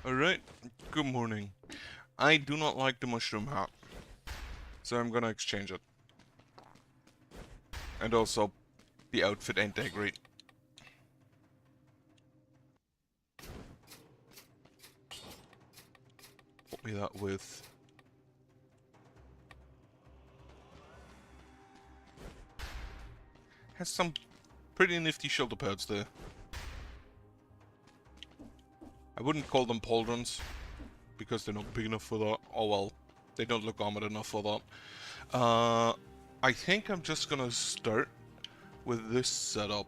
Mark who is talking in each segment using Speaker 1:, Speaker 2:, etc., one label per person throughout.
Speaker 1: Alright, good morning. I do not like the mushroom hat, so I'm gonna exchange it. And also, the outfit ain't that great. Put me that with... Has some pretty nifty shoulder pads there. I wouldn't call them pauldrons, because they're not big enough for that. Oh well, they don't look armored enough for that. I think I'm just gonna start with this setup.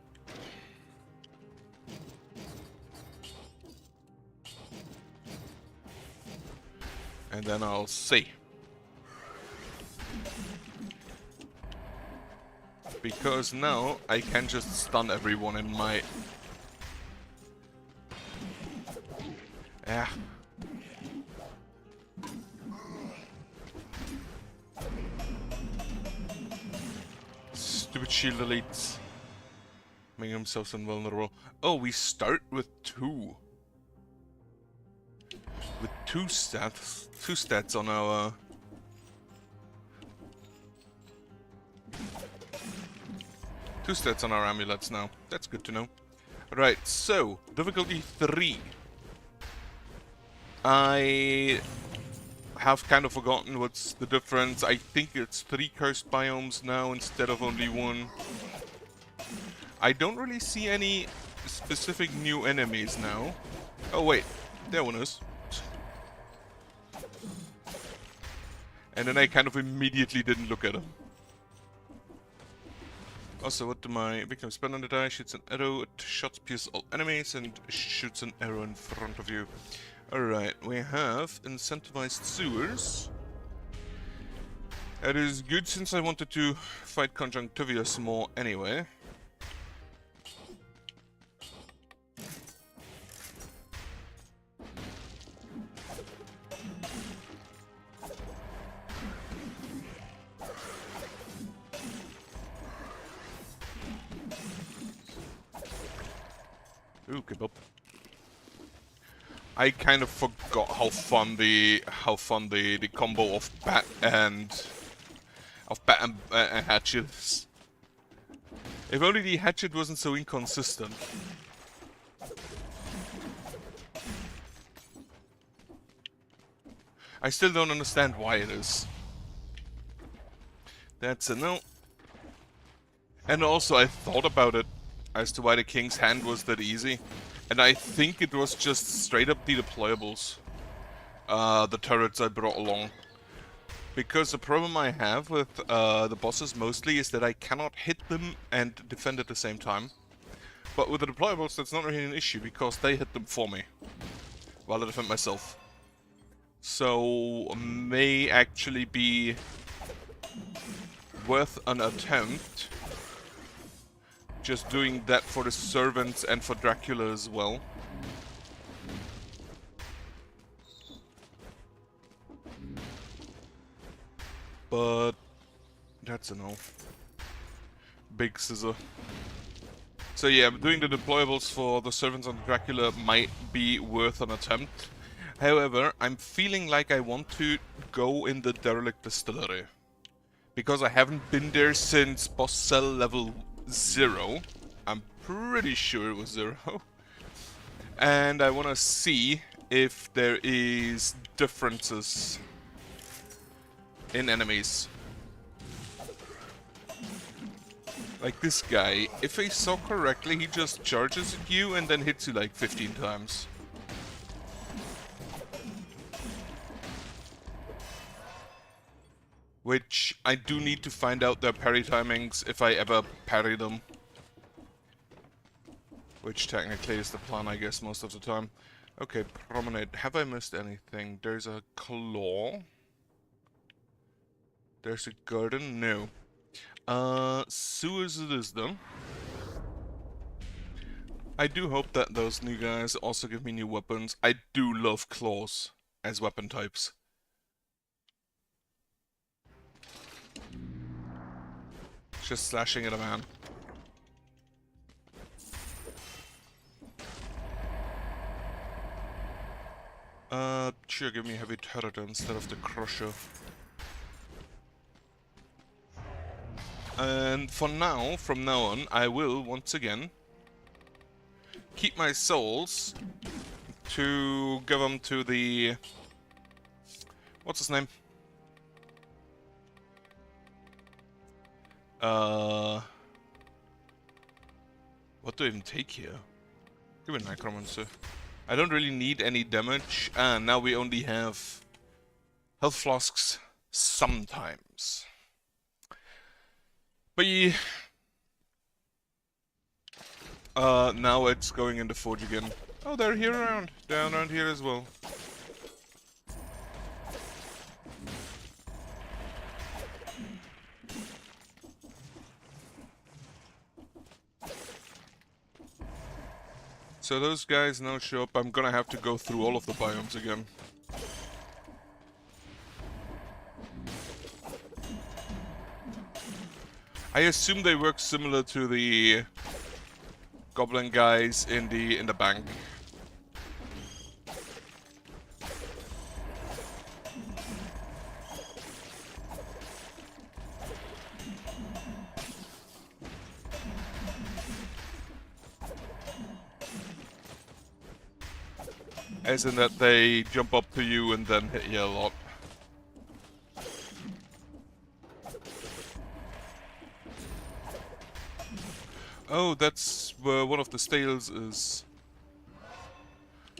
Speaker 1: And then I'll see. Because now I can just stun everyone in my... Yeah. Stupid shield elites. Making themselves invulnerable. Oh, we start with two. With two stats on our... Two stats on our amulets now. That's good to know. Right, so, difficulty 3. I have kind of forgotten what's the difference. I think it's 3 cursed biomes now instead of only 1. I don't really see any specific new enemies now. Oh wait, there one is. And then I kind of immediately didn't look at him. Also, what do my victims spend on the die? Shoots an arrow, it shots pierce all enemies, and shoots an arrow in front of you. Alright, we have incentivized sewers. That is good since I wanted to fight Conjunctivius more anyway. Ooh, kebab. I kind of forgot how fun the combo of bat and hatchet is. If only the hatchet wasn't so inconsistent. I still don't understand why it is. That's a no. And also I thought about it as to why the King's Hand was that easy. And I think it was just straight up the deployables. The turrets I brought along. Because the problem I have with the bosses mostly is that I cannot hit them and defend at the same time. But with the deployables that's not really an issue because they hit them for me. While I defend myself. So may actually be worth an attempt. Just doing that for the servants and for Dracula as well. But that's a no. Big scissor. So yeah, doing the deployables for the servants and Dracula might be worth an attempt. However, I'm feeling like I want to go in the derelict distillery. Because I haven't been there since boss cell level 0. I'm pretty sure it was 0. And I want to see if there is differences in enemies. Like this guy, if I saw correctly, he just charges at you and then hits you like 15 times. Which I do need to find out their parry timings if I ever parry them. Which technically is the plan, I guess, most of the time. Okay, promenade. Have I missed anything? There's a claw. There's a garden? No. Sewers it is though. I do hope that those new guys also give me new weapons. I do love claws as weapon types. Just slashing at a man. Sure, give me heavy turret instead of the crusher. And for now, from now on, I will, once again, keep my souls to give them to the... What's his name? What do I even take here? Give me a Necromancer. I don't really need any damage, and now we only have health flasks sometimes. But yeah, now it's going in the forge again. Oh, they're here around. Down around here as well. So those guys now show up. I'm gonna have to go through all of the biomes again. I assume they work similar to the goblin guys in the bank. As in that they jump up to you and then hit you a lot. Oh, that's where one of the stales is.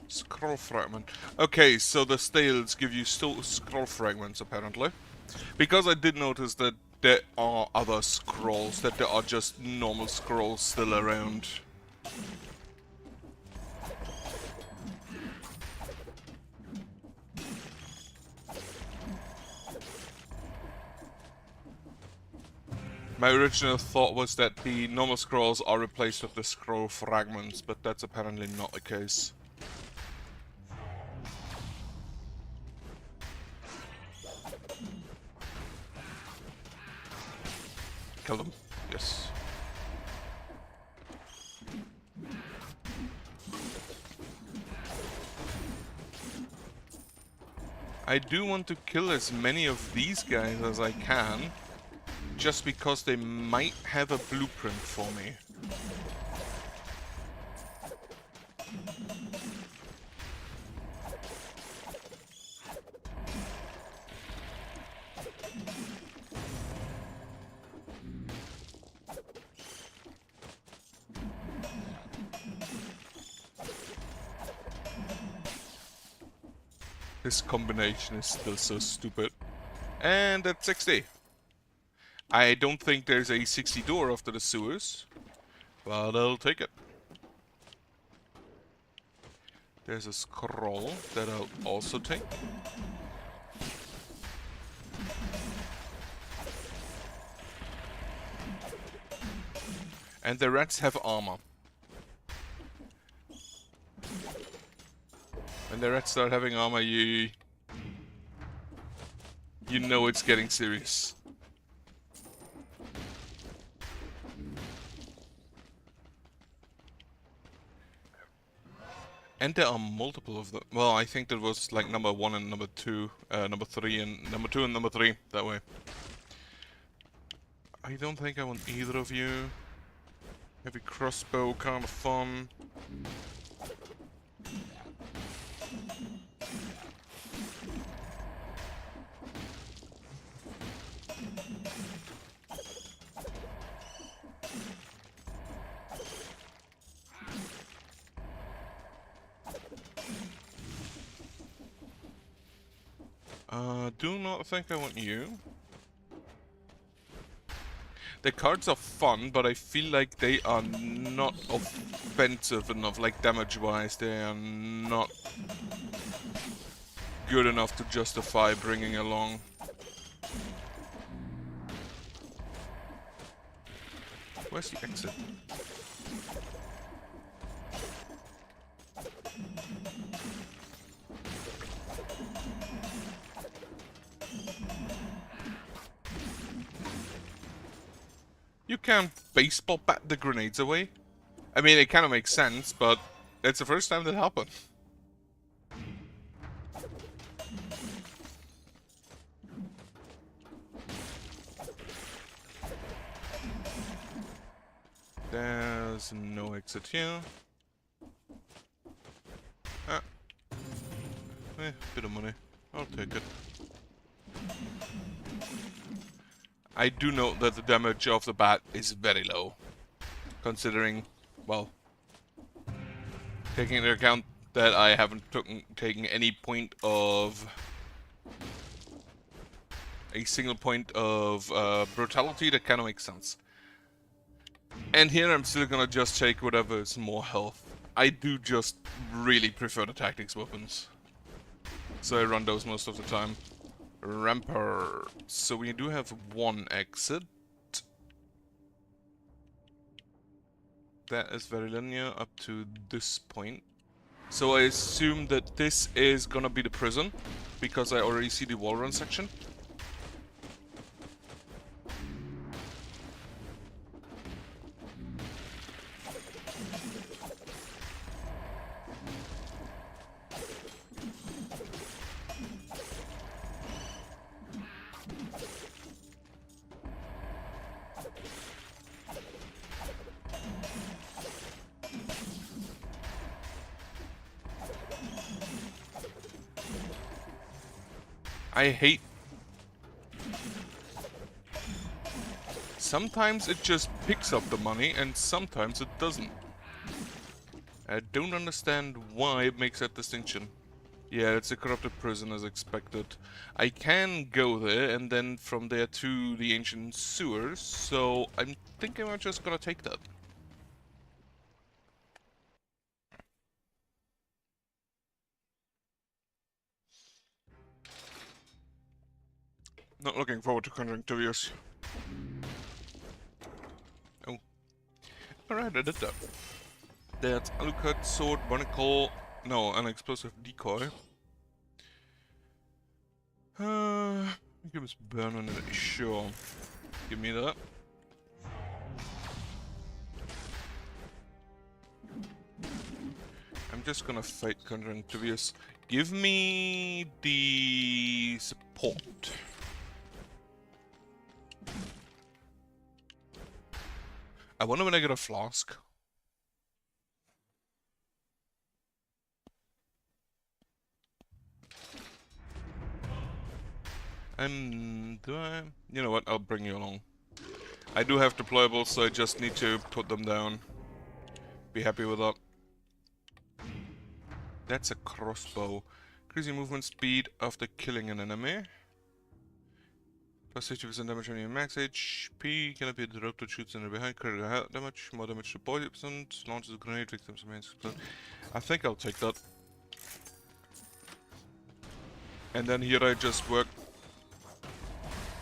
Speaker 1: Scroll fragment. Okay, so the stales give you still scroll fragments, apparently. Because I did notice that there are other scrolls, that there are just normal scrolls still around. My original thought was that the normal scrolls are replaced with the scroll fragments, but that's apparently not the case. Kill them. Yes. I do want to kill as many of these guys as I can, just because they might have a blueprint for me. This combination is still so stupid. And at 60. I don't think there's a 60 door after the sewers, but I'll take it. There's a scroll that I'll also take. And the rats have armor. When the rats start having armor, you know it's getting serious. And there are multiple of them. Well, I think there was like number 1 and number 2, number 3 and number 2 and number 3, that way. I don't think I want either of you. Heavy crossbow, kind of fun. Do not think I want you. The cards are fun, but I feel like they are not offensive enough, like damage-wise. They are not good enough to justify bringing along. Where's the exit? You can't baseball bat the grenades away. I mean, it kind of makes sense, but it's the first time that happened. There's no exit here. Ah. Bit of money. I'll take it. I do note that the damage off the bat is very low. Considering, well, taking into account that I haven't taken any point of... a single point of brutality, that kind of makes sense. And here I'm still gonna just take whatever is more health. I do just really prefer the tactics weapons. So I run those most of the time. Rampart. So we do have one exit. That is very linear up to this point. So I assume that this is gonna be the prison, because I already see the wall run section. I hate... Sometimes it just picks up the money, and sometimes it doesn't. I don't understand why it makes that distinction. Yeah, it's a corrupted prison as expected. I can go there, and then from there to the ancient sewers, so I'm thinking I'm just gonna take that. Not looking forward to conjuring 2 years. Oh. Alright, I did that. That's Alucard, Sword, Barnacle... No, an explosive decoy. Give us burn on it, sure. Give me that. I'm just gonna fight conjuring Tibius. Give me the support. I wonder when I get a flask. Do I? You know what, I'll bring you along. I do have deployables, so I just need to put them down. Be happy with that. That's a crossbow. Increasing movement speed after killing an enemy. Plus 60% damage on your max HP. Cannot be interrupted, shoots in the behind. Critical health damage. More damage to poison. Launches a grenade, victims remain. I think I'll take that. And then here I just work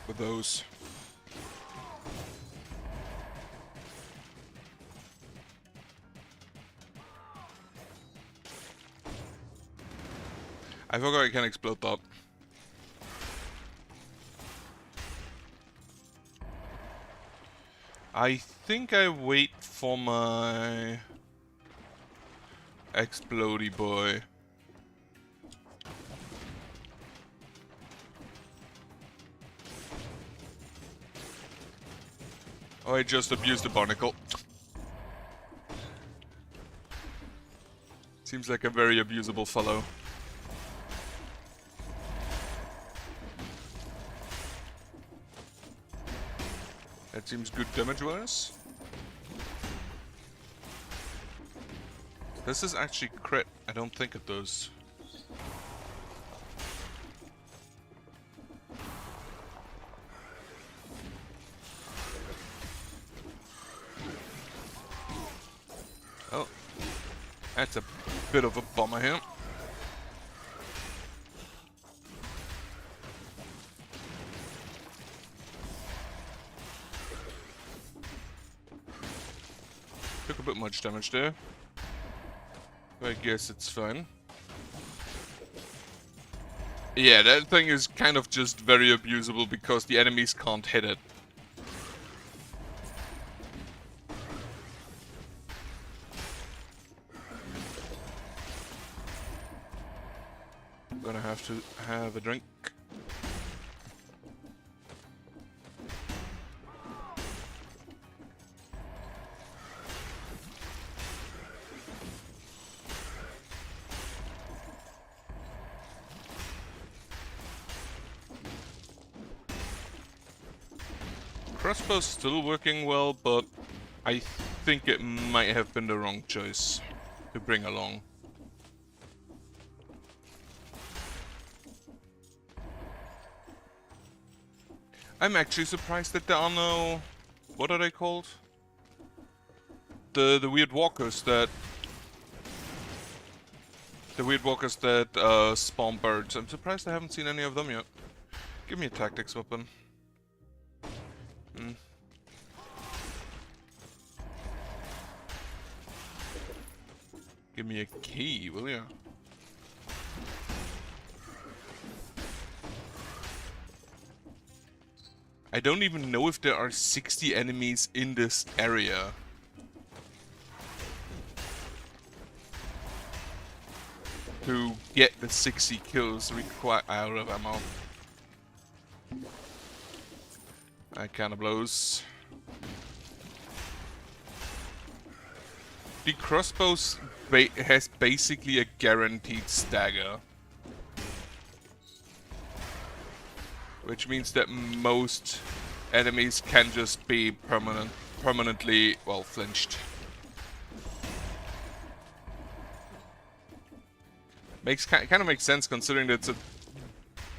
Speaker 1: with those. I forgot I can explode that. I think I wait for my explodey boy. Oh, I just abused the barnacle. Seems like a very abusable fellow. That seems good damage-wise. This is actually crit. I don't think it does. Oh. That's a bit of a bummer here. Took a bit much damage there. I guess it's fine. Yeah, that thing is kind of just very abusable because the enemies can't hit it. I'm gonna have to have a drink. crossbow's still working well, but I think it might have been the wrong choice to bring along. I'm actually surprised that there are no... What are they called? The weird walkers that... The weird walkers that spawn birds. I'm surprised I haven't seen any of them yet. Give me a tactics weapon. Give me a key, will ya? I don't even know if there are 60 enemies in this area. To get the 60 kills required out of ammo. That kind of blows. The crossbows has basically a guaranteed stagger. Which means that most enemies can just be permanently, well, flinched. Kind of makes sense considering that it's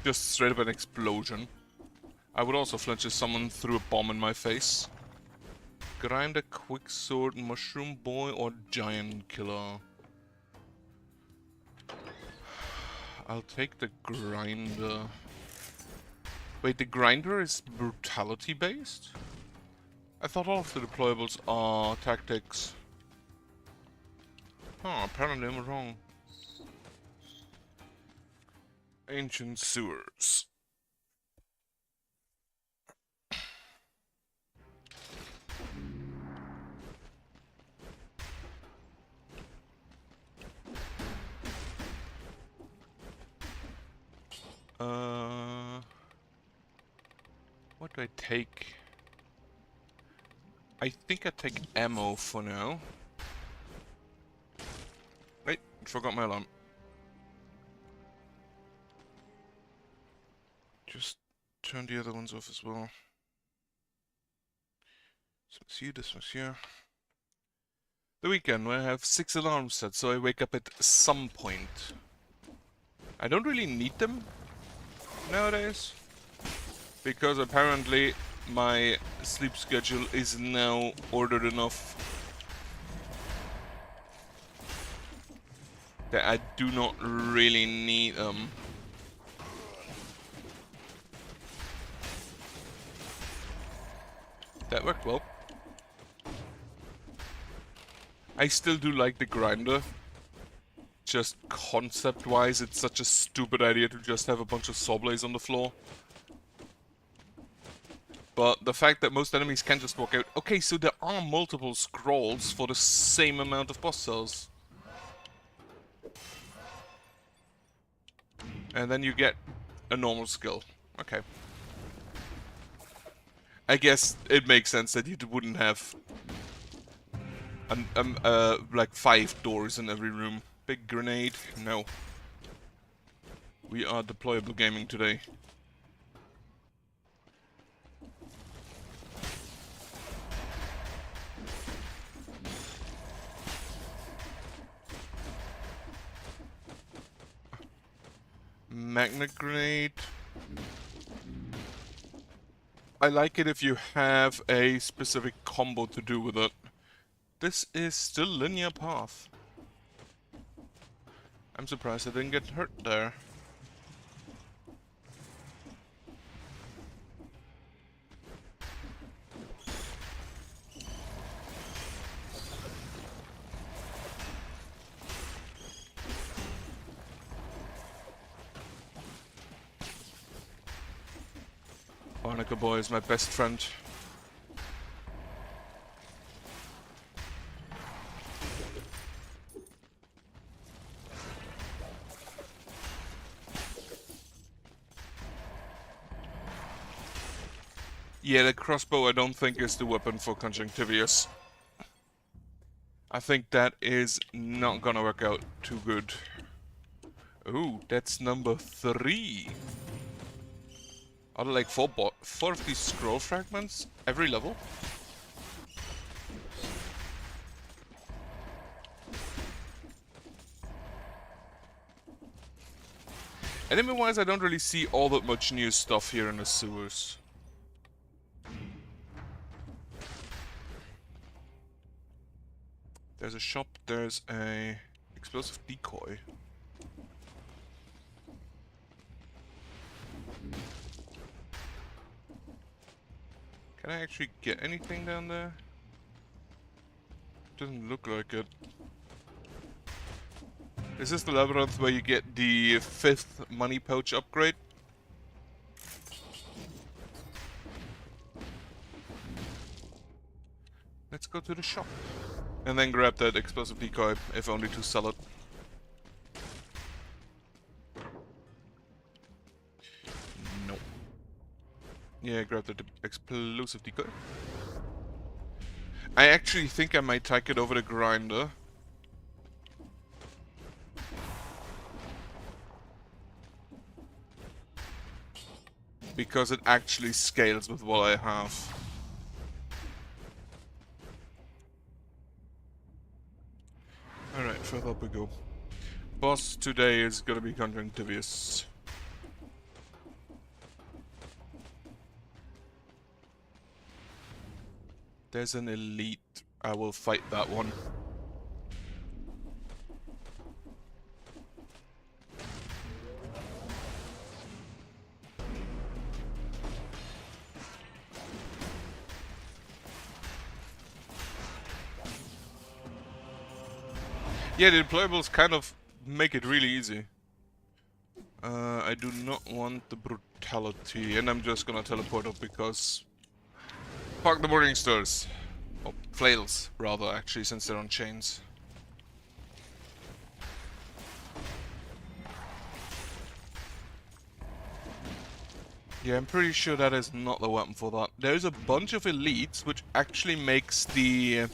Speaker 1: just straight up an explosion. I would also flinch if someone threw a bomb in my face. Grinder, quicksword, mushroom boy, or giant killer? I'll take the grinder. Wait, the grinder is brutality based? I thought all of the deployables are tactics. Oh, apparently I'm wrong. Ancient sewers. What do I take? I think I take ammo for now. Wait, forgot my alarm. Just turn the other ones off as well. This one's here. The weekend where I have 6 alarms set, so I wake up at some point. I don't really need them nowadays, because apparently my sleep schedule is now ordered enough that I do not really need them. That worked well. I still do like the grinder. Just concept-wise, it's such a stupid idea to just have a bunch of saw blades on the floor. But the fact that most enemies can just walk out... Okay, so there are multiple scrolls for the same amount of boss cells. And then you get a normal skill. Okay. I guess it makes sense that you wouldn't have... like 5 doors in every room. Big grenade? No. We are deployable gaming today. Magnet grenade. I like it if you have a specific combo to do with it. This is still linear path. I'm surprised I didn't get hurt there. Barnacle Boy is my best friend. Yeah, the crossbow I don't think is the weapon for conjunctivius. I think that is not gonna work out too good. Ooh, that's number 3. Are there like four of these scroll fragments every level? Enemy-wise, I don't really see all that much new stuff here in the sewers. There's a shop, there's a explosive decoy. Can I actually get anything down there? Doesn't look like it. Is this the labyrinth where you get the 5th money pouch upgrade? Let's go to the shop. And then grab that explosive decoy, if only to sell it. No. Yeah, grab the explosive decoy. I actually think I might take it over the grinder. Because it actually scales with what I have. Alright, further up we go. Boss today is gonna be conjunctivious. There's an elite. I will fight that one. Yeah, the deployables kind of make it really easy. I do not want the brutality, and I'm just gonna teleport up because... Park the morning stars. Or flails, rather, actually, since they're on chains. Yeah, I'm pretty sure that is not the weapon for that. There's a bunch of elites, which actually makes the...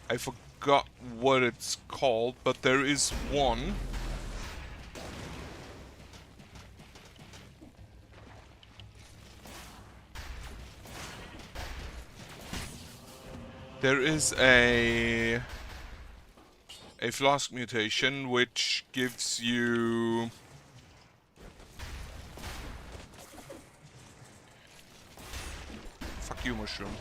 Speaker 1: I forgot what it's called, but there is one. There is a flask mutation which gives you fuck you, mushroom.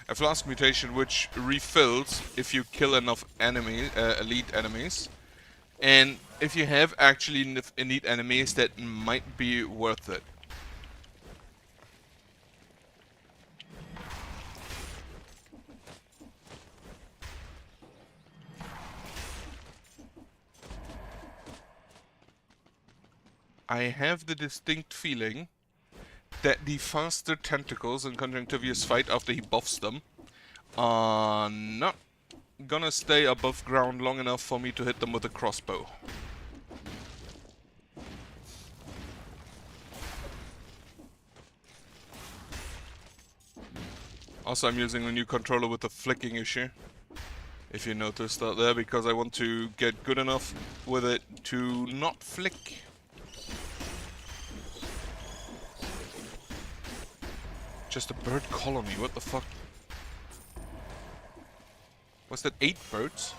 Speaker 1: A flask mutation which refills if you kill enough elite enemies, and if you have actually enough elite enemies, that might be worth it. I have the distinct feeling that the faster tentacles in Conjunctivius fight after he buffs them are not gonna stay above ground long enough for me to hit them with a crossbow. Also, I'm using a new controller with a flicking issue, if you noticed that there, because I want to get good enough with it to not flick. Just a bird colony, what the fuck? Was that 8 birds?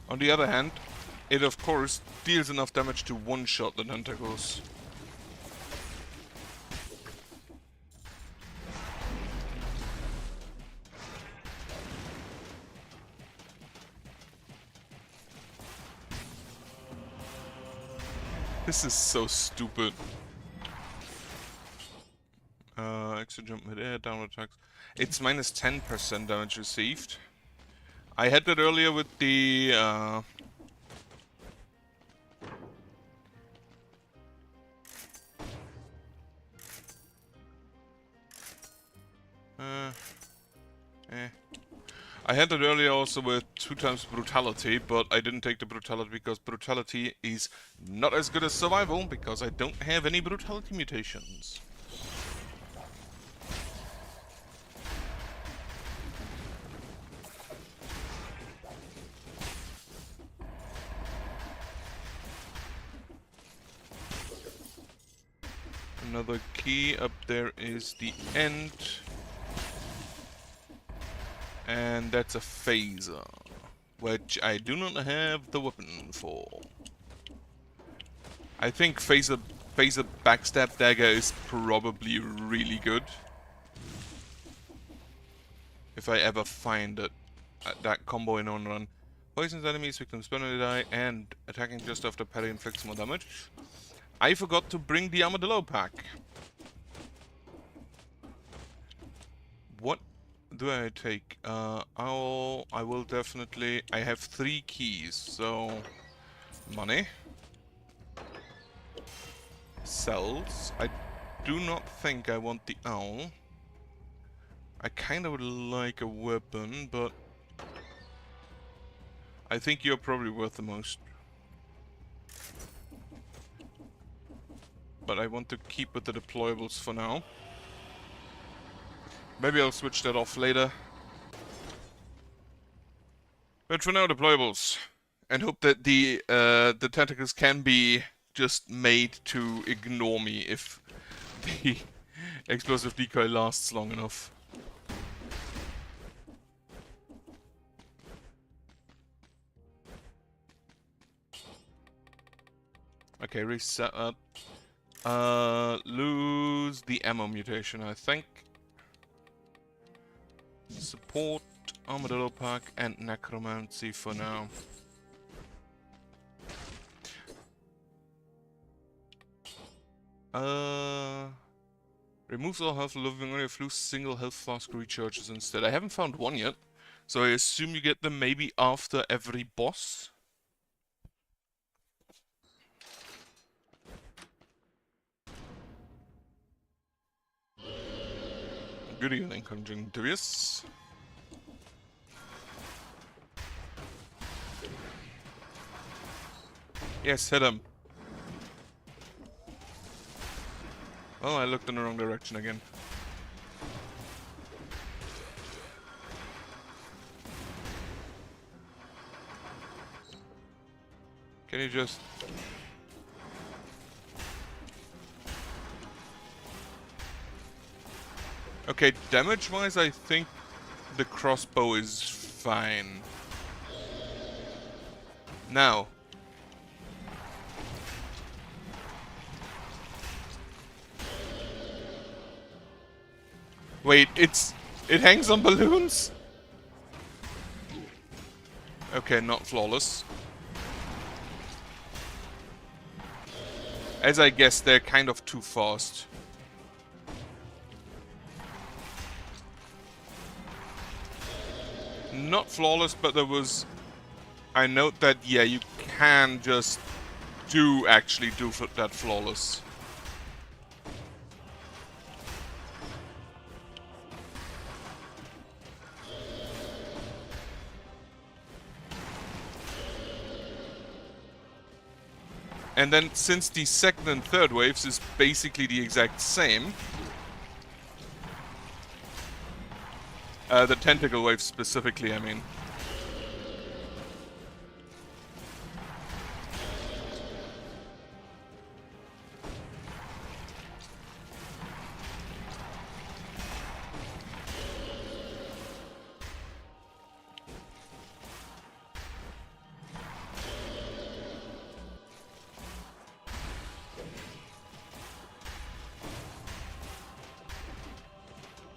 Speaker 1: On the other hand, it of course deals enough damage to one-shot the tentacles. This is so stupid. Extra jump mid-air, downward attacks. It's minus 10% damage received. I had that earlier with the I had that earlier also with 2 times brutality, but I didn't take the brutality because brutality is not as good as survival because I don't have any brutality mutations. Another key. Up there is the end. And that's a phaser, which I do not have the weapon for. I think phaser backstab dagger is probably really good. If I ever find it. That combo in on run. Poisons enemies, victims permanently die, and attacking just after parry inflicts more damage. I forgot to bring the Armadillo pack. What do I take? I will definitely... I have 3 keys, so... Money. Cells. I do not think I want the owl. I kinda would like a weapon, but... I think you're probably worth the most. But I want to keep with the deployables for now. Maybe I'll switch that off later. But for now, deployables. And hope that the tentacles can be just made to ignore me if the explosive decoy lasts long enough. Okay, reset up. Lose the ammo mutation, I think. Support, Armadillo pack, and Necromancy for now. Removes all health, living only a few single health flask recharges instead. I haven't found one yet, so I assume you get them maybe after every boss. Good evening, Conjunctivius. Yes, hit him. Oh, I looked in the wrong direction again. Can you just... Okay, damage-wise, I think the crossbow is fine. Now. Wait, it hangs on balloons? Okay, not flawless. As I guess, they're kind of too fast. Not flawless, but there was... I note that, yeah, you can just actually do that flawless. And then, since the second and third waves is basically the exact same... the tentacle wave specifically, I mean.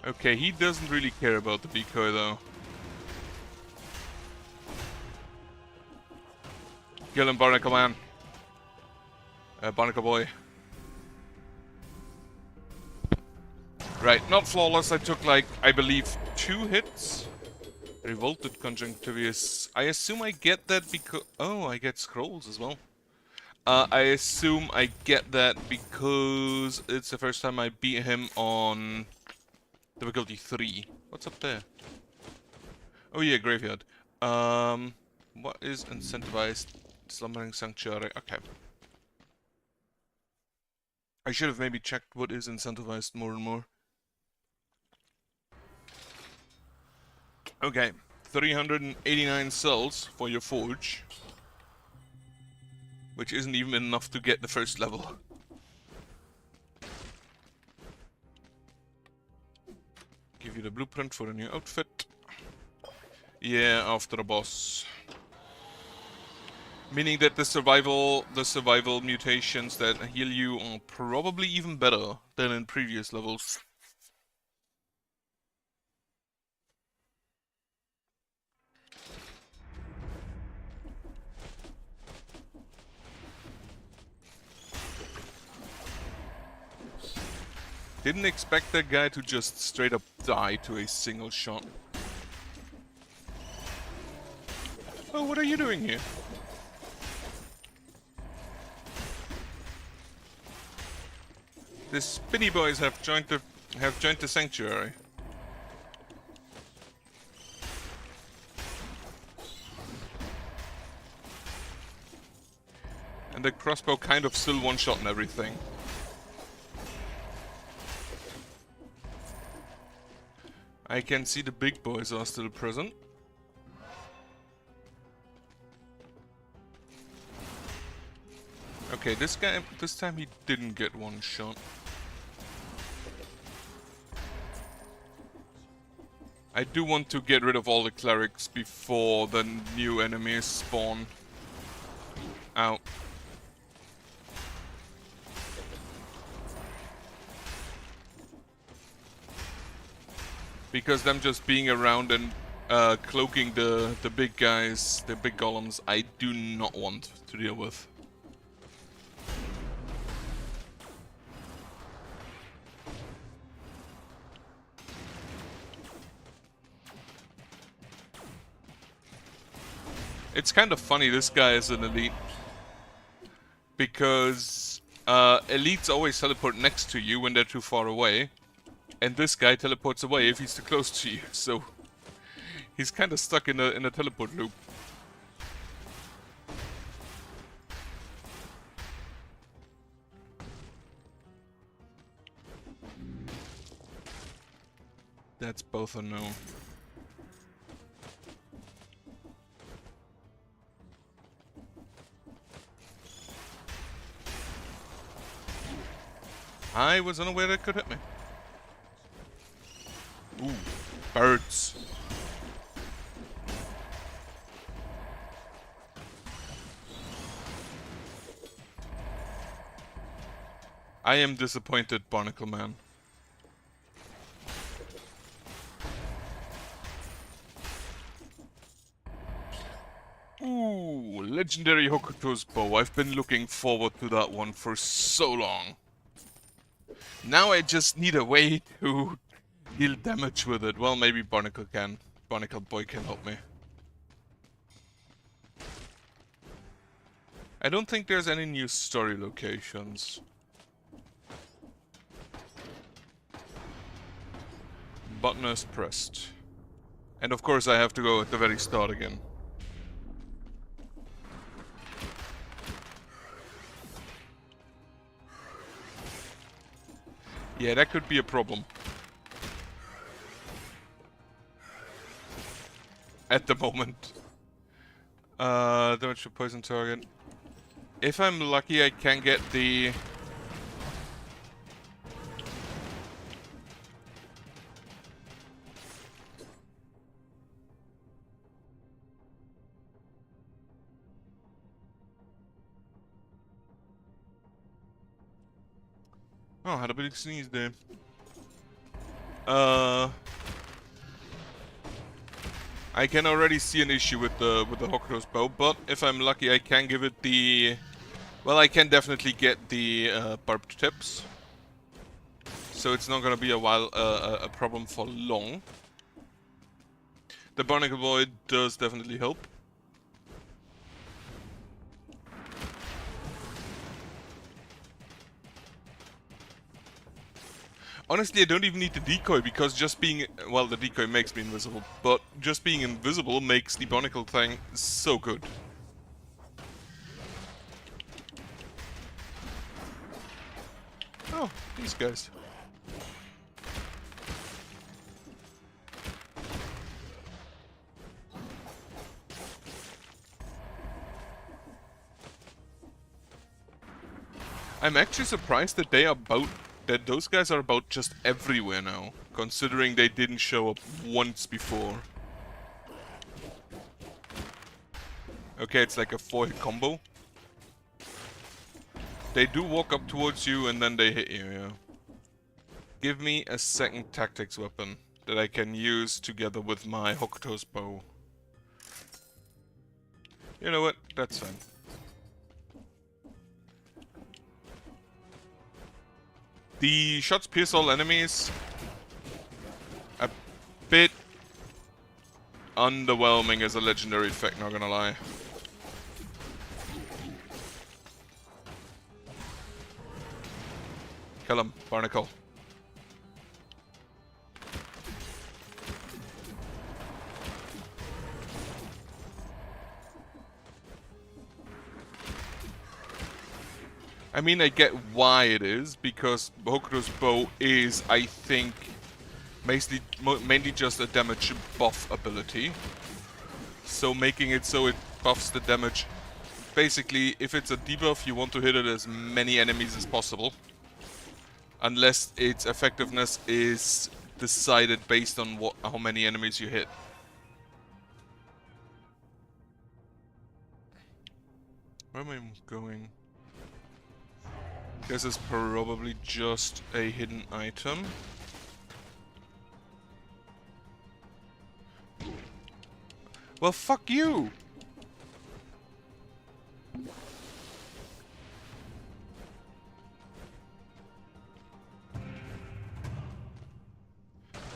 Speaker 1: Okay, he doesn't really care about the decoy though. Kill him, Barnacle Man. Barnacle Boy. Right, not flawless. I took like, I believe, 2 hits. Revolted Conjunctivius. I assume I get that because... Oh, I get scrolls as well. I assume I get that because it's the first time I beat him on... Difficulty 3. What's up there? Oh yeah, Graveyard. What is incentivized? Slumbering Sanctuary. Okay. I should have maybe checked what is incentivized more and more. Okay. 389 cells for your forge. Which isn't even enough to get the first level. give you the blueprint for the new outfit. Yeah, after the boss. Meaning that the survival mutations that heal you are probably even better than in previous levels. Didn't expect that guy to just straight up die to a single shot. Oh, what are you doing here? The spinny boys have joined the sanctuary. And the crossbow kind of still one-shot and everything. I can see the big boys are still present. Okay, this guy, this time he didn't get one shot. I do want to get rid of all the clerics before the new enemies spawn out. Because them just being around and cloaking the big guys, the big golems, I do not want to deal with. It's kind of funny this guy is an elite. Because elites always teleport next to you when they're too far away. And this guy teleports away if he's too close to you, so he's kind of stuck in a teleport loop. That's both a no. I was unaware that could hit me. Ooh, birds. I am disappointed, Barnacle Man. Ooh, legendary Hokuto's bow. I've been looking forward to that one for so long. Now I just need a way to deal damage with it. Well, maybe Barnacle can. Barnacle Boy can help me. I don't think there's any new story locations. Button is pressed. And of course I have to go at the very start again. Yeah, that could be a problem. At the moment. Damage to poison target. If I'm lucky, I can get the... Oh, had a big sneeze there. I can already see an issue with the Hokuto's bow, but if I'm lucky, I can give it the... Well, I can definitely get the barbed tips, so it's not gonna be a problem for long. The Barnacle Boy does definitely help. Honestly, I don't even need the decoy, because just being... Well, the decoy makes me invisible, but just being invisible makes the Barnacle thing so good. Oh, these guys. I'm actually surprised that they are that those guys are about just everywhere now, considering they didn't show up once before. Okay, it's like a 4-hit combo. They do walk up towards you and then they hit you, yeah. Give me a second tactics weapon that I can use together with my Hokuto's bow. You know what? That's fine. The shots pierce all enemies. A bit underwhelming as a legendary effect, not gonna lie. Kill him, Barnacle. I mean, I get why it is, because Hokuto's bow is, I think, mainly just a damage buff ability. So making it so it buffs the damage. Basically, if it's a debuff, you want to hit it as many enemies as possible. Unless its effectiveness is decided based on how many enemies you hit. Where am I going? This is probably just a hidden item. Well, fuck you!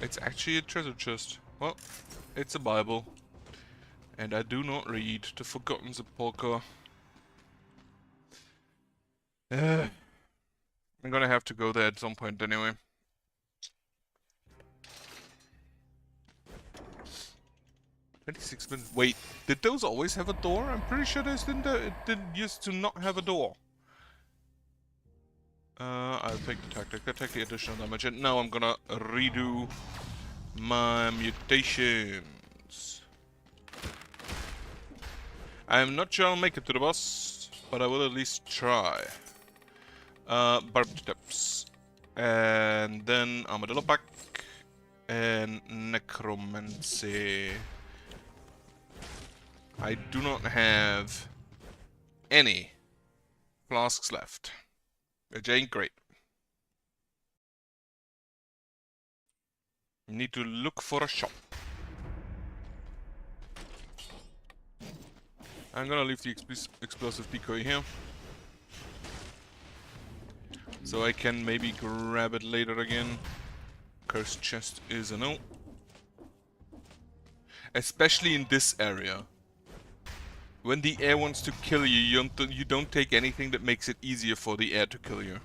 Speaker 1: It's actually a treasure chest. Well, it's a Bible. And I do not read the Forgotten Sepulchre. I'm gonna have to go there at some point anyway. $26. Wait, did those always have a door? I'm pretty sure those didn't used to not have a door. I'll take the tactic. I'll take the additional damage. And now I'm gonna redo my mutations. I'm not sure I'll make it to the boss, but I will at least try. Barbed Tips. And then Armadillo back. And Necromancy. I do not have any flasks left. Which ain't great. Need to look for a shop. I'm gonna leave the explosive decoy here. So I can maybe grab it later again. Cursed chest is a no. Especially in this area. When the air wants to kill you, you don't take anything that makes it easier for the air to kill you.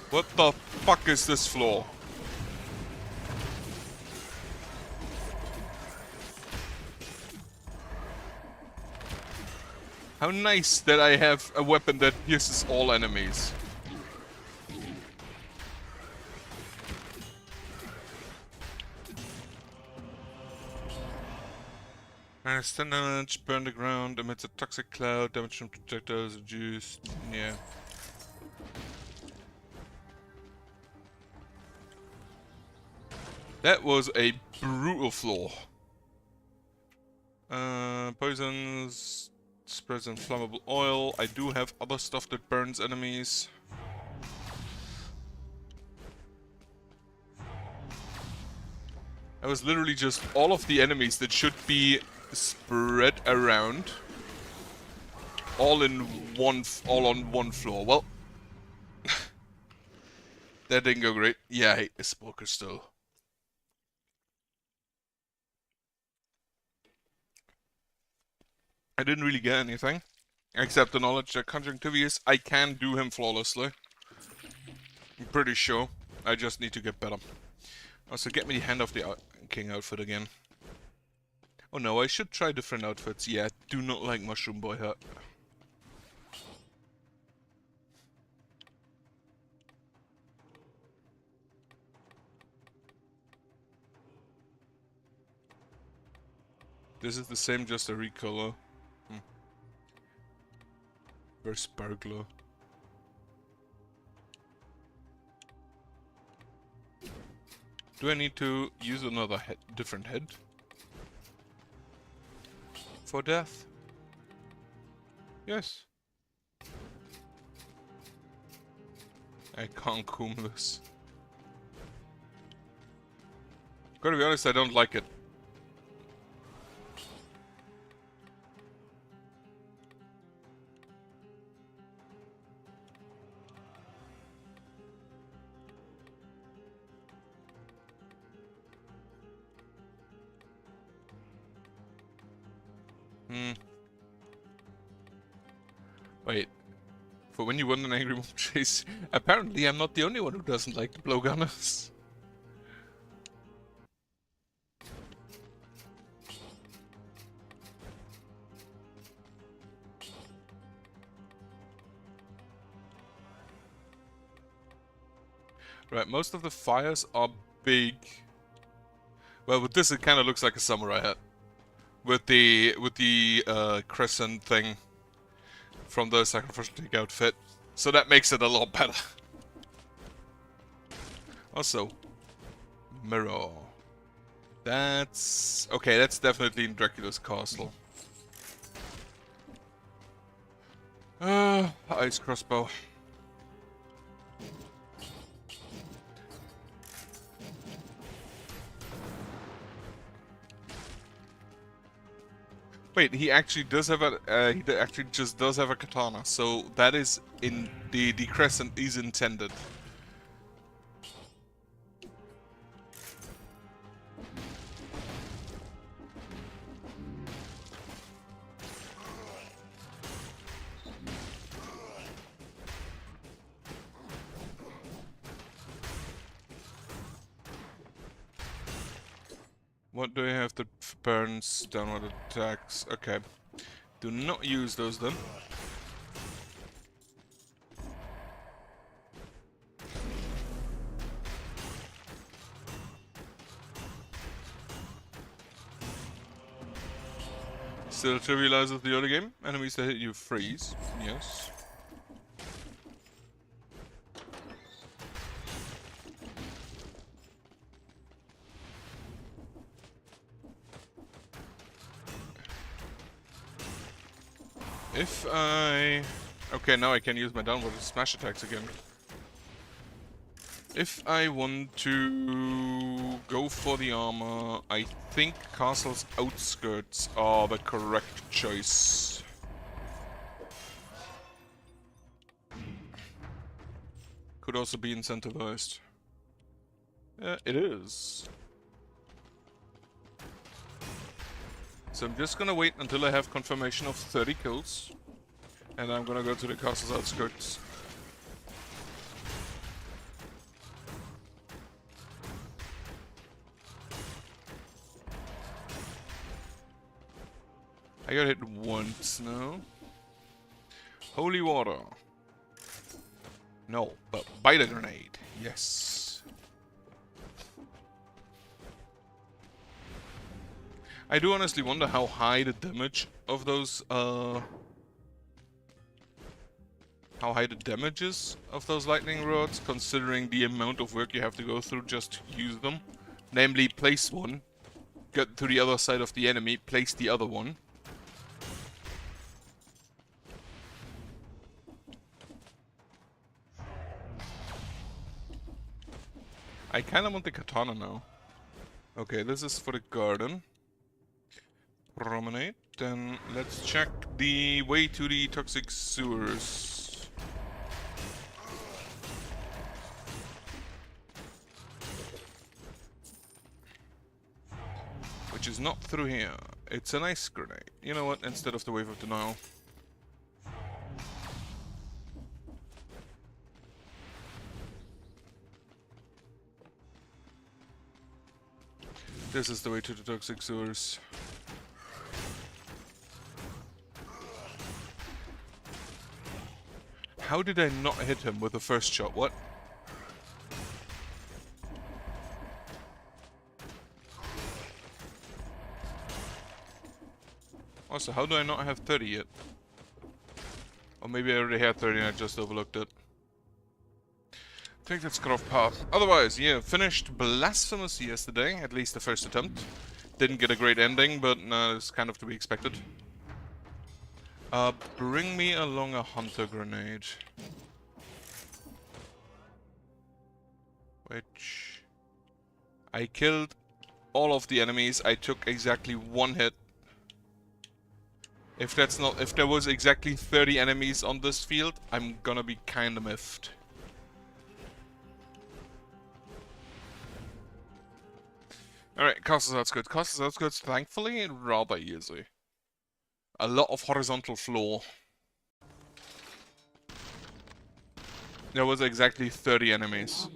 Speaker 1: What the fuck is this floor? How nice that I have a weapon that pierces all enemies. Stun damage, burn the ground, emits a toxic cloud, damage from projectiles reduced. Yeah. That was a brutal floor. Poisons, spreads inflammable oil. I do have other stuff that burns enemies. That was literally just all of the enemies that should be spread around. All on one floor. Well, that didn't go great. Yeah, I hate this Spoker still. I didn't really get anything, except the knowledge that Conjunctivius, I can do him flawlessly. I'm pretty sure. I just need to get better. Also, get me the Hand of the King outfit again. Oh no, I should try different outfits. Yeah, do not like Mushroom Boy hat. This is the same, just a recolor. Where's Sparkler? Do I need to use another head, different head? For death? Yes. I can't comb this. Gotta be honest, I don't like it. Wait. For when you want an angry mob chase, apparently I'm not the only one who doesn't like the blowgunners. Right, most of the fires are big. Well, with this it kind of looks like a samurai hat. With the crescent thing from the sacrificial take outfit. So that makes it a lot better. Also, mirror. That's... okay, that's definitely in Dracula's castle. Ice crossbow. Wait, he actually does have a, he actually just does have a katana, so that is in, the crescent is intended. What do I have that burns downward attacks? Okay. Do not use those then. Still trivializes the early game. Enemies that hit you freeze. Yes. If I... okay, now I can use my downward smash attacks again. If I want to go for the armor, I think castle's outskirts are the correct choice. Could also be incentivized. It is. So I'm just gonna wait until I have confirmation of 30 kills. And I'm gonna go to the castle's outskirts. I got hit once now. Holy water. No, but bite a grenade. Yes. I do honestly wonder how high the damage of those, how high the damage is of those lightning rods, considering the amount of work you have to go through just to use them. Namely, place one, get to the other side of the enemy, place the other one. I kinda want the katana now. Okay, this is for the garden. Promenade. Then let's check the way to the toxic sewers. Which is not through here. It's an ice grenade. You know what? Instead of the wave of denial. This is the way to the toxic sewers. How did I not hit him with the first shot? What? Also, how do I not have 30 yet? Or maybe I already had 30 and I just overlooked it. I think that's cut off path. Otherwise, yeah, finished Blasphemous yesterday, at least the first attempt. Didn't get a great ending, but it's kind of to be expected. Bring me along a hunter grenade. Which... I killed all of the enemies. I took exactly one hit. If there was exactly 30 enemies on this field, I'm gonna be kinda miffed. Alright, Castle Outskirts. Castle Outskirts, thankfully, rather easy. A lot of horizontal floor. There was exactly 30 enemies.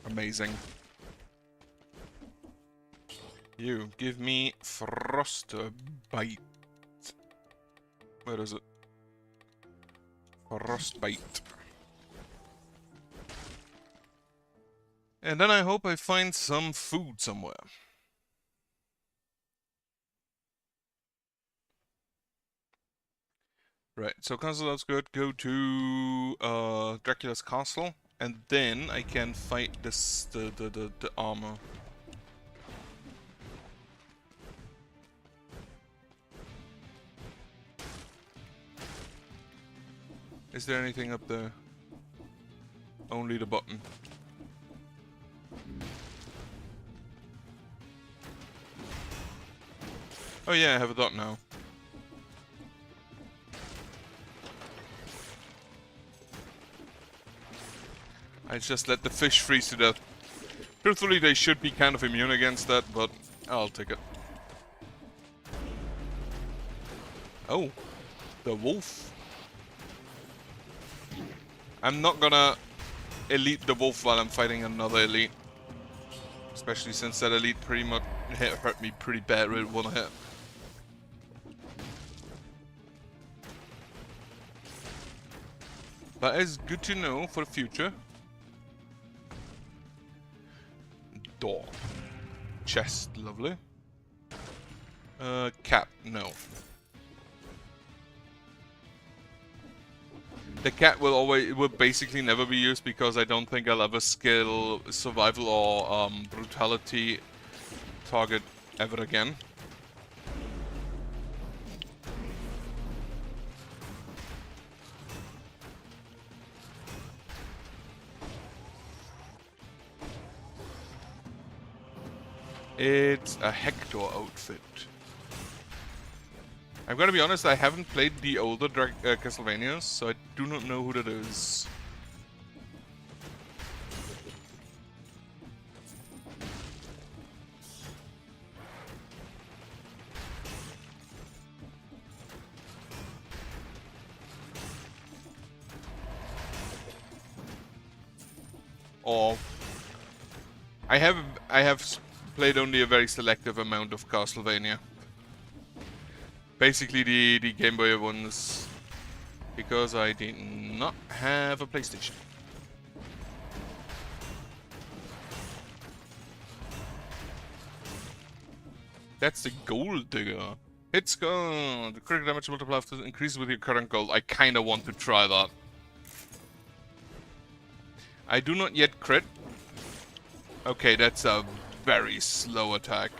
Speaker 1: Amazing. You, give me Frostbite. Where is it? Frostbite. And then I hope I find some food somewhere. Right, so Castle Outskirts, go to Dracula's castle, and then I can fight this the armor. Is there anything up there? Only the button. Oh yeah, I have a dot now. I just let the fish freeze to death. Truthfully, they should be kind of immune against that, but I'll take it. Oh, the wolf. I'm not gonna elite the wolf while I'm fighting another elite. Especially since that elite pretty much hurt me pretty bad with one hit. That is good to know for the future. Door. Chest, lovely. Cap, no. The cat will basically never be used because I don't think I'll ever skill survival or brutality target ever again. It's a Hector outfit. I'm gonna be honest, I haven't played the older Castlevanias, so I do not know who that is. Or I have played only a very selective amount of Castlevania. Basically the Game Boy ones, because I did not have a PlayStation. That's the Gold Digger. Hits go. The critical damage multiplier increases with your current gold. I kinda want to try that. I do not yet crit. Okay, that's a very slow attack.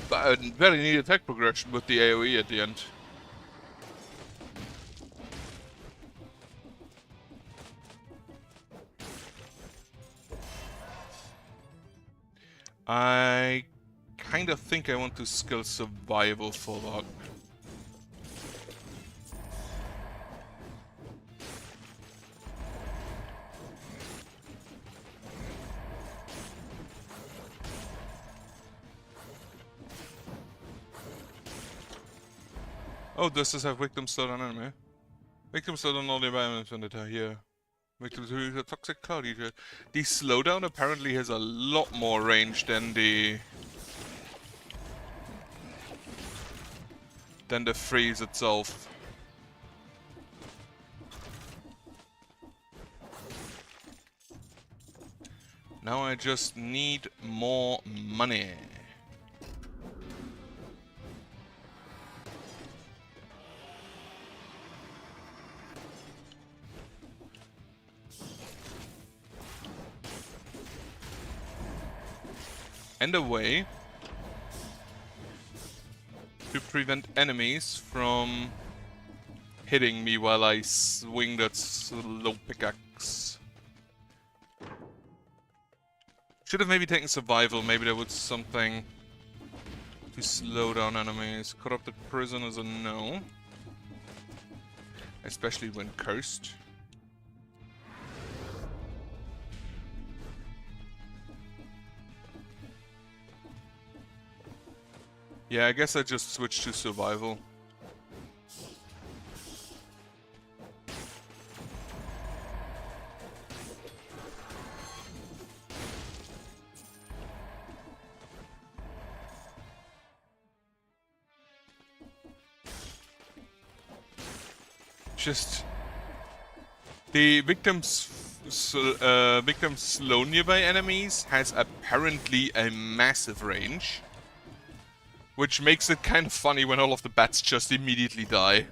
Speaker 1: But a very neat attack progression with the AoE at the end. I kind of think I want to skill survival for that. Oh, does this have victim slot on enemy? Victim slot on all the environments when they are here. Victims who use a toxic cloud eater. The slowdown apparently has a lot more range than the freeze itself. Now I just need more money. And a way to prevent enemies from hitting me while I swing that slow pickaxe. Should have maybe taken survival, maybe there was something to slow down enemies. Corrupted prison is a no. Especially when cursed. Yeah, I guess I just switched to survival. Just the victims slow nearby enemies has apparently a massive range, which makes it kind of funny when all of the bats just immediately die.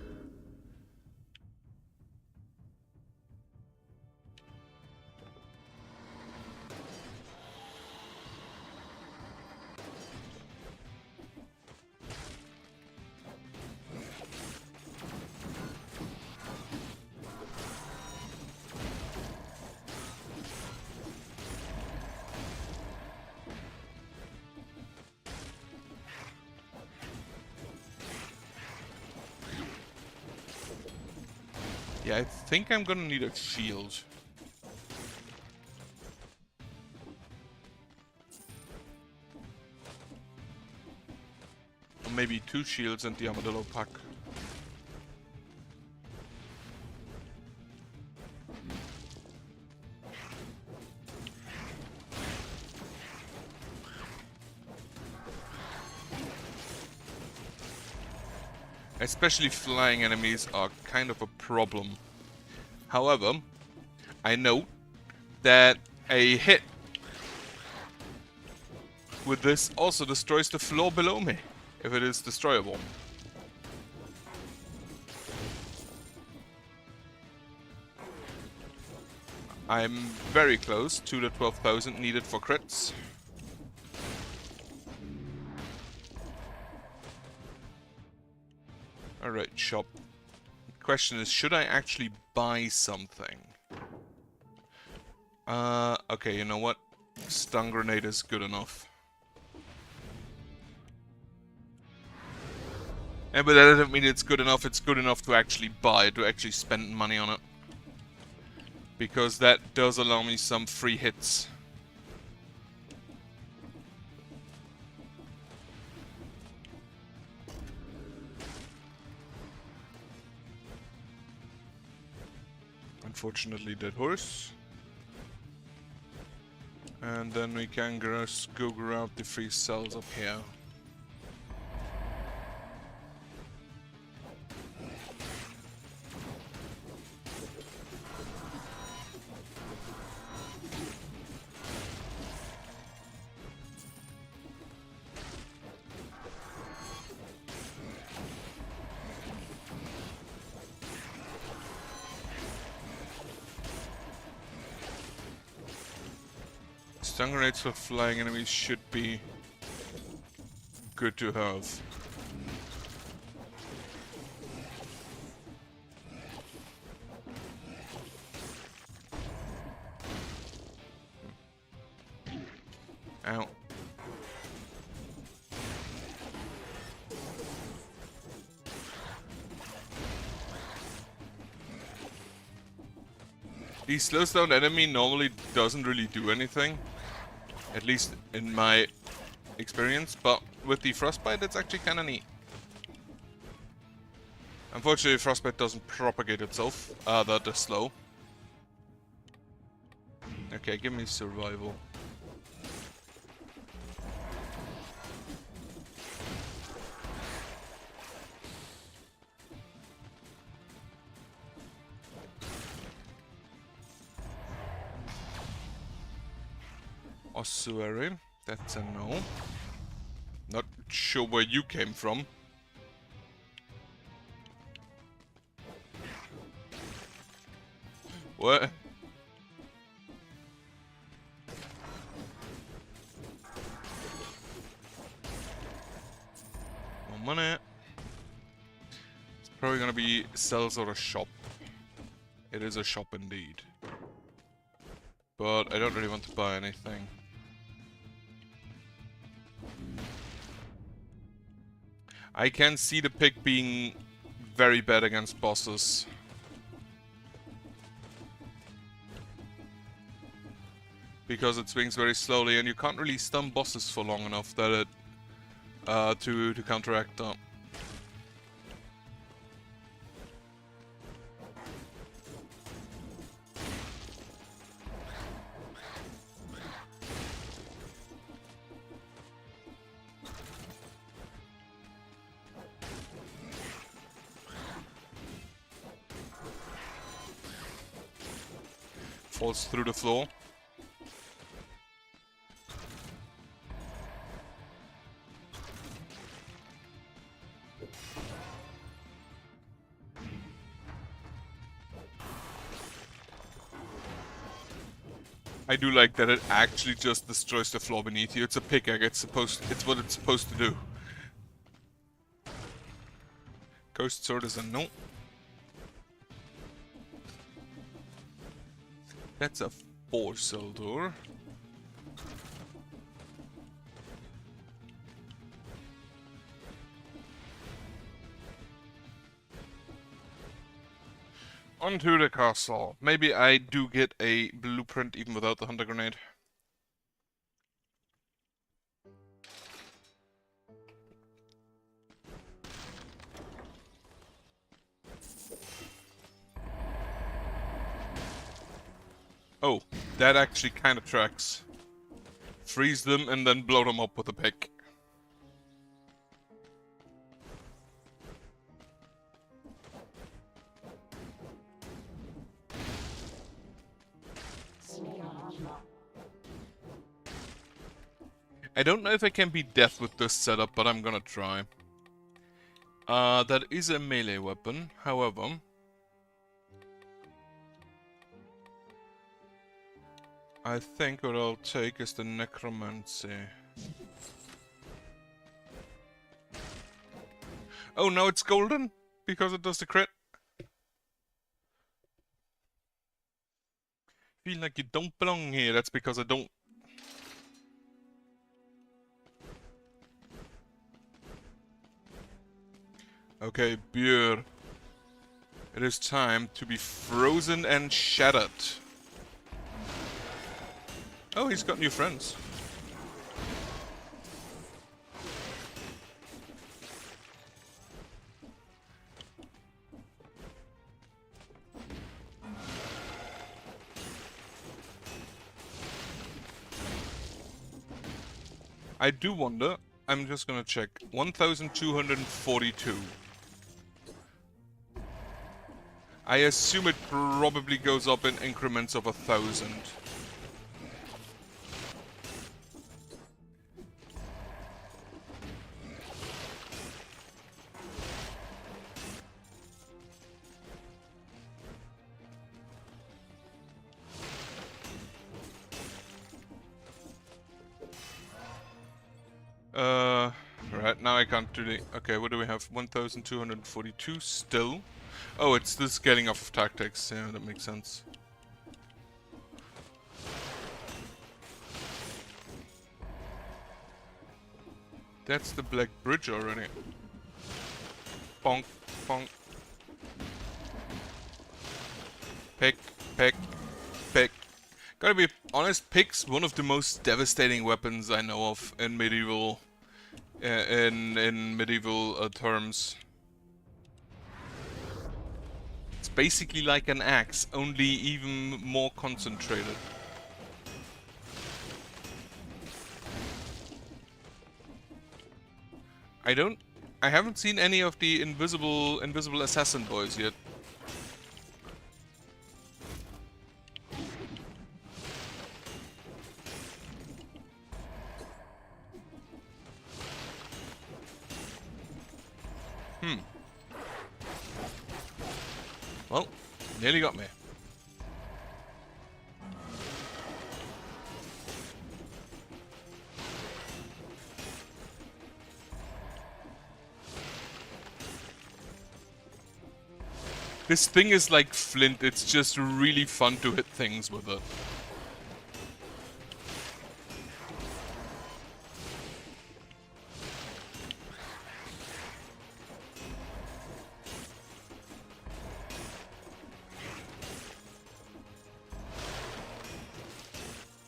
Speaker 1: Yeah, I think I'm gonna need a shield. Or maybe 2 shields and the armadillo pack. Especially flying enemies are kind of a problem. However, I know that a hit with this also destroys the floor below me, if it is destroyable. I'm very close to the 12,000 needed for crits. Alright, shop. The question is, should I actually buy something? Okay, you know what? Stun grenade is good enough. Yeah, but that doesn't mean it's good enough to actually buy, to actually spend money on it. Because that does allow me some free hits. Unfortunately, dead horse. And then we can just go grab the free cells up here. Stun grenades for flying enemies should be good to have. Ow. The slows down enemy normally doesn't really do anything. At least in my experience, but with the frostbite it's actually kinda neat. Unfortunately, frostbite doesn't propagate itself, that is slow. Okay, give me survival. Ossuary. That's a no. Not sure where you came from. What? More money. It's probably gonna be cells or a shop. It is a shop indeed. But I don't really want to buy anything. I can see the pick being very bad against bosses. Because it swings very slowly and you can't really stun bosses for long enough that it to counteract that. Falls through the floor. I do like that it actually just destroys the floor beneath you. It's a pickaxe. It's what it's supposed to do. Ghost sword is a no. That's a 4-cell door. Onto the castle. Maybe I do get a blueprint even without the hunter grenade. Oh, that actually kind of tracks. Freeze them and then blow them up with a pick. I don't know if I can beat death with this setup, but I'm gonna try. That is a melee weapon, however... I think what I'll take is the necromancy. Oh, now it's golden? Because it does the crit? Feel like you don't belong here, that's because I don't... Okay, beer. It is time to be frozen and shattered. Oh, he's got new friends. I do wonder, I'm just gonna check, 1242. I assume it probably goes up in increments of 1,000. Right, now I can't do the... Okay, what do we have? 1242 still. Oh, it's the scaling off of tactics. Yeah, that makes sense. That's the Black Bridge already. Bonk, bonk. Pick, pick, pick. Gotta be honest, pick's one of the most devastating weapons I know of in medieval... in medieval terms. It's basically like an axe, only even more concentrated. I haven't seen any of the invisible assassin boys yet. Well, nearly got me. This thing is like flint, it's just really fun to hit things with it.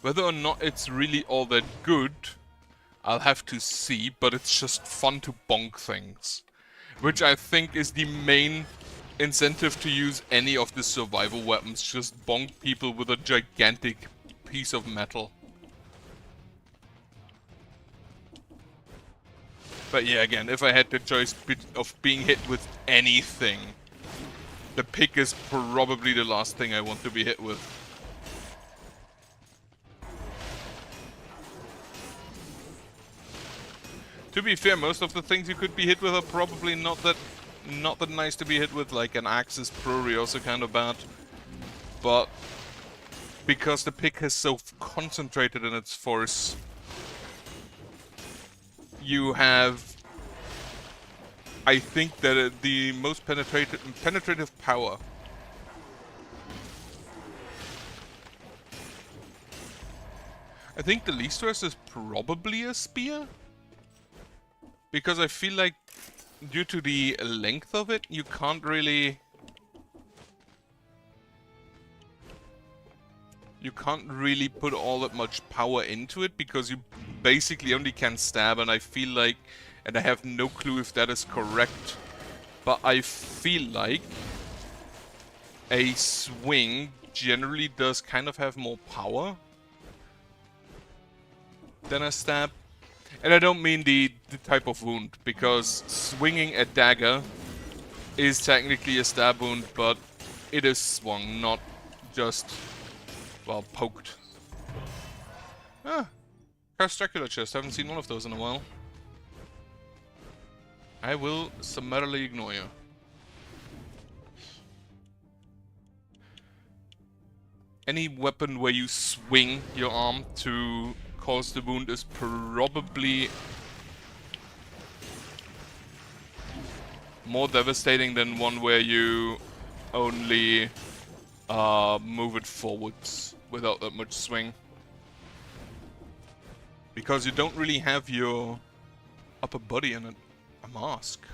Speaker 1: Whether or not it's really all that good, I'll have to see, but it's just fun to bonk things. Which I think is the main incentive to use any of the survival weapons. Just bonk people with a gigantic piece of metal. But yeah, again, if I had the choice of being hit with anything, the pick is probably the last thing I want to be hit with. To be fair, most of the things you could be hit with are probably not that nice to be hit with, like an axe is probably also kind of bad. But because the pick is so concentrated in its force, you have, I think, that the most penetrative power. I think the least worst is probably a spear. Because I feel like, due to the length of it, you can't really... You can't really put all that much power into it, because you basically only can stab, and I feel like... And I have no clue if that is correct, but I feel like a swing generally does kind of have more power than a stab. And I don't mean the type of wound, because swinging a dagger is technically a stab wound, but it is swung, not just, well, poked. Ah, cursed Dracula chest. Haven't seen one of those in a while. I will summarily ignore you. Any weapon where you swing your arm to cause the wound is probably more devastating than one where you only move it forwards without that much swing. Because you don't really have your upper body in a mask.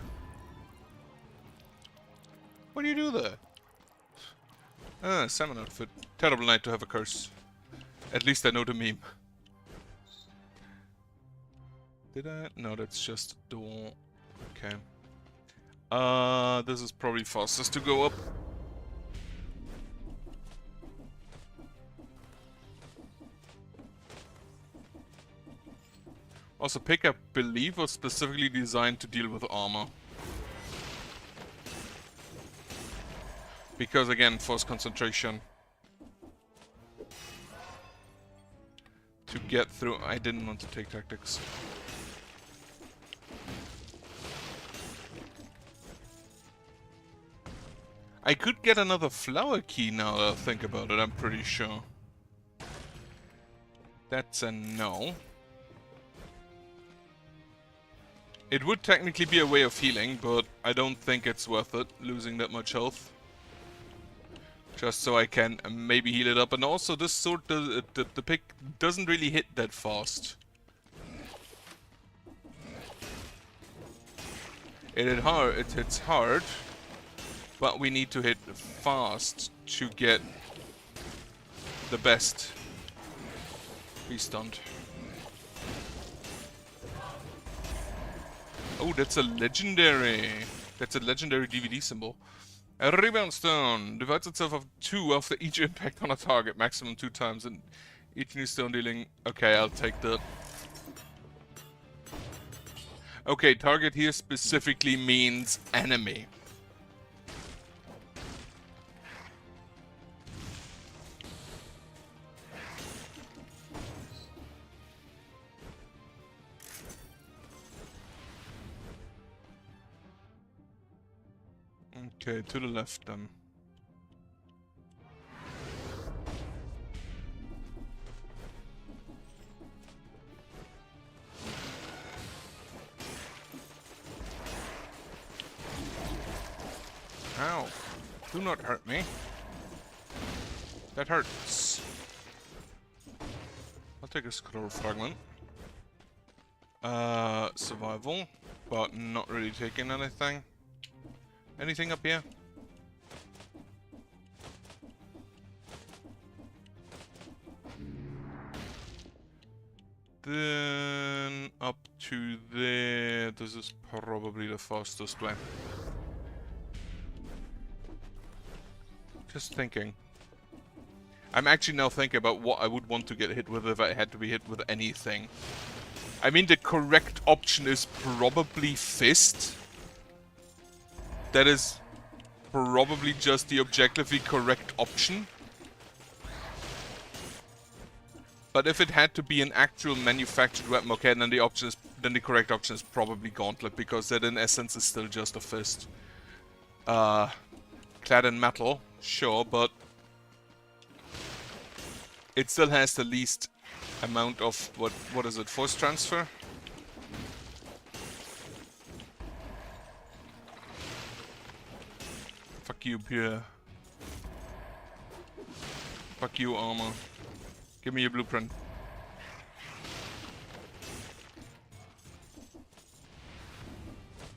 Speaker 1: What do you do there? Ah, salmon outfit. Terrible night to have a curse. At least I know the meme. Did I? No, that's just a door. Okay. This is probably fastest to go up. Also, pick, I believe, was specifically designed to deal with armor. Because, again, force concentration. To get through... I didn't want to take tactics. I could get another flower key now that I think about it, I'm pretty sure. That's a no. It would technically be a way of healing, but I don't think it's worth it, losing that much health. Just so I can maybe heal it up. And also, this sword, the pick doesn't really hit that fast. It hits hard, but we need to hit fast to get the best. Be stunned. Oh, that's a legendary. That's a legendary DVD symbol. A rebound stone divides itself of 2 after each impact on a target, maximum 2 times, and each new stone dealing. Okay, I'll take that. Okay, target here specifically means enemy. Okay, to the left then. Ow. Do not hurt me. That hurts. I'll take a scroll fragment. Survival. But not really taking anything. Anything up here? Then up to there. This is probably the fastest way. Just thinking. I'm actually now thinking about what I would want to get hit with if I had to be hit with anything. I mean, the correct option is probably fist. That is probably just the objectively correct option. But if it had to be an actual manufactured weapon, okay, then the correct option is probably gauntlet, because that in essence is still just a fist. Clad in metal, sure, but it still has the least amount of what is it, force transfer? Fuck you, Pierre. Fuck you, armor. Give me your blueprint.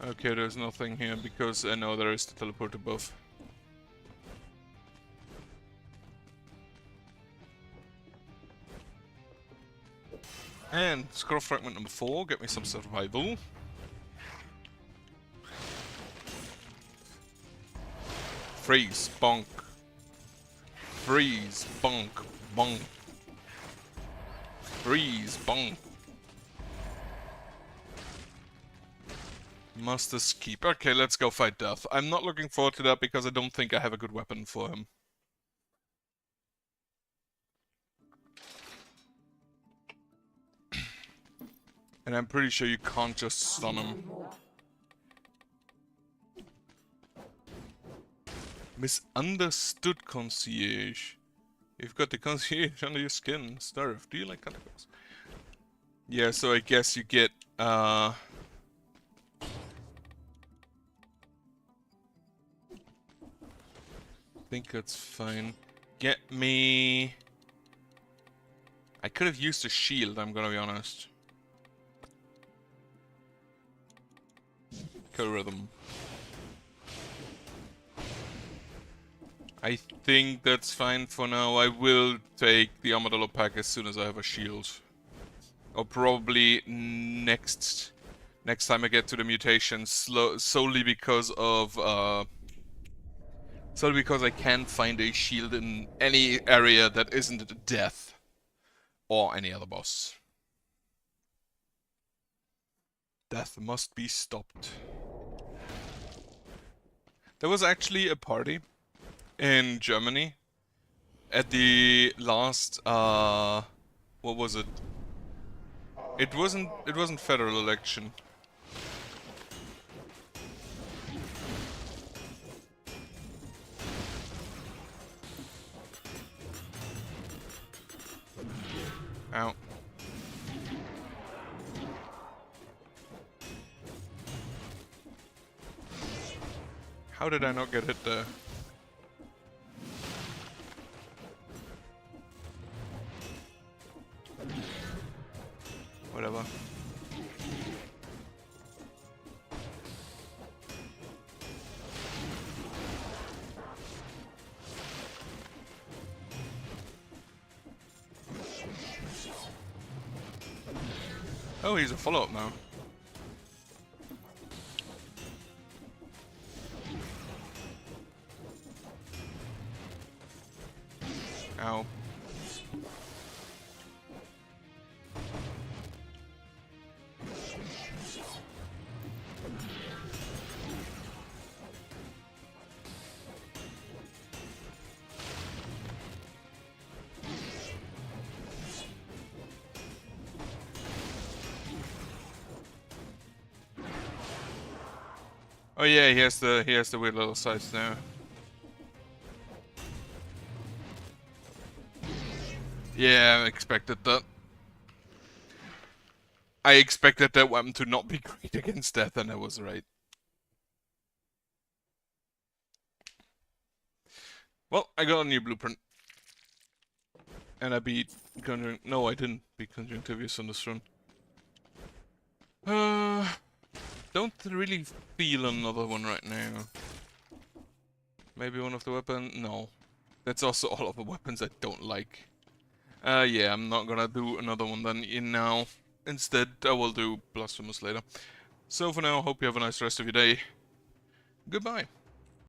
Speaker 1: Okay, there's nothing here because I know there is the teleport above. And scroll fragment number 4, get me some survival. Freeze, bonk. Freeze, bonk, bonk. Freeze, bonk. Master's Keep. Okay, let's go fight Death. I'm not looking forward to that because I don't think I have a good weapon for him. And I'm pretty sure you can't just stun him. Misunderstood concierge. You've got the concierge under your skin. Starve. Do you like catacombs? Yeah, so I guess you get, I think that's fine. Get me... I could have used a shield, I'm gonna be honest. Co-rhythm. I think that's fine for now. I will take the Armadillo pack as soon as I have a shield. Or probably next time I get to the mutations, solely because of solely because I can't find a shield in any area that isn't Death or any other boss. Death must be stopped. There was actually a party in Germany at the last what was it? It wasn't federal election. Ow. How did I not get hit there? Whatever. Oh, he's a follow-up now. Ow. Oh yeah, he has the weird little sights now. Yeah, I expected that. I expected that weapon to not be great against Death, and I was right. Well, I got a new blueprint. And I beat Conjuring... No, I didn't beat Conjunctivius on this run. Don't really feel another one right now. Maybe one of the weapons? No. That's also all of the weapons I don't like. Yeah, I'm not gonna do another one then now. Instead, I will do Blasphemous later. So for now, hope you have a nice rest of your day. Goodbye.